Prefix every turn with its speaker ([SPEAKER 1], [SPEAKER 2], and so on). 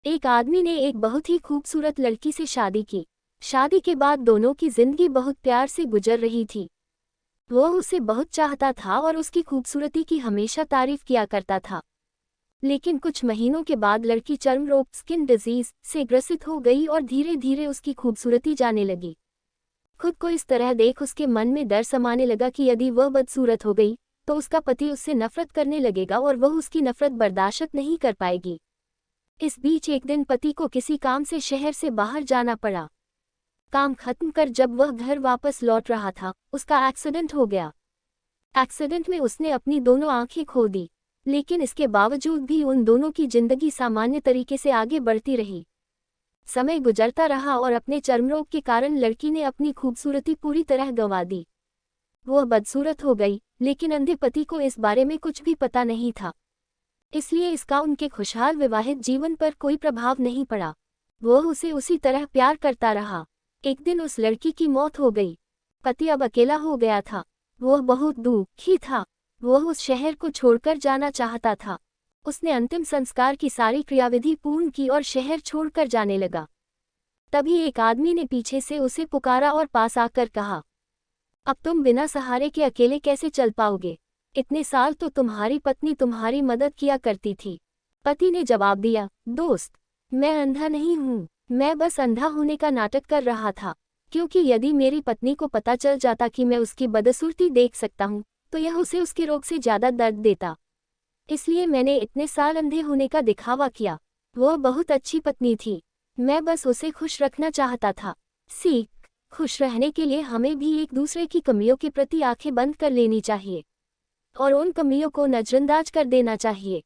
[SPEAKER 1] एक आदमी ने एक बहुत ही खूबसूरत लड़की से शादी की। शादी के बाद दोनों की जिंदगी बहुत प्यार से गुजर रही थी। वो उसे बहुत चाहता था और उसकी खूबसूरती की हमेशा तारीफ किया करता था। लेकिन कुछ महीनों के बाद लड़की चर्म रोग स्किन डिजीज से ग्रसित हो गई और धीरे धीरे उसकी खूबसूरती जाने लगी। खुद को इस तरह देख उसके मन में डर समाने लगा कि यदि वह बदसूरत हो गई तो उसका पति उससे नफरत करने लगेगा और वह उसकी नफरत बर्दाश्त नहीं कर पाएगी। इस बीच एक दिन पति को किसी काम से शहर से बाहर जाना पड़ा। काम खत्म कर जब वह घर वापस लौट रहा था, उसका एक्सीडेंट हो गया। एक्सीडेंट में उसने अपनी दोनों आंखें खो दी, लेकिन इसके बावजूद भी उन दोनों की जिंदगी सामान्य तरीके से आगे बढ़ती रही। समय गुजरता रहा और अपने चर्मरोग के कारण लड़की ने अपनी खूबसूरती पूरी तरह गंवा दी। वह बदसूरत हो गई, लेकिन अंधे पति को इस बारे में कुछ भी पता नहीं था। इसलिए इसका उनके खुशहाल विवाहित जीवन पर कोई प्रभाव नहीं पड़ा। वह उसे उसी तरह प्यार करता रहा। एक दिन उस लड़की की मौत हो गई। पति अब अकेला हो गया था। वह बहुत दुखी था। वह उस शहर को छोड़कर जाना चाहता था। उसने अंतिम संस्कार की सारी क्रियाविधि पूर्ण की और शहर छोड़कर जाने लगा। तभी एक आदमी ने पीछे से उसे पुकारा और पास आकर कहा, अब तुम बिना सहारे के अकेले कैसे चल पाओगे? इतने साल तो तुम्हारी पत्नी तुम्हारी मदद किया करती थी। पति ने जवाब दिया, दोस्त, मैं अंधा नहीं हूँ, मैं बस अंधा होने का नाटक कर रहा था, क्योंकि यदि मेरी पत्नी को पता चल जाता कि मैं उसकी बदसूरती देख सकता हूँ तो यह उसे उसके रोग से ज़्यादा दर्द देता। इसलिए मैंने इतने साल अंधे होने का दिखावा किया। वह बहुत अच्छी पत्नी थी, मैं बस उसे खुश रखना चाहता था। सीख, खुश रहने के लिए हमें भी एक दूसरे की कमियों के प्रति आंखें बंद कर लेनी चाहिए और उन कमियों को नजरअंदाज कर देना चाहिए।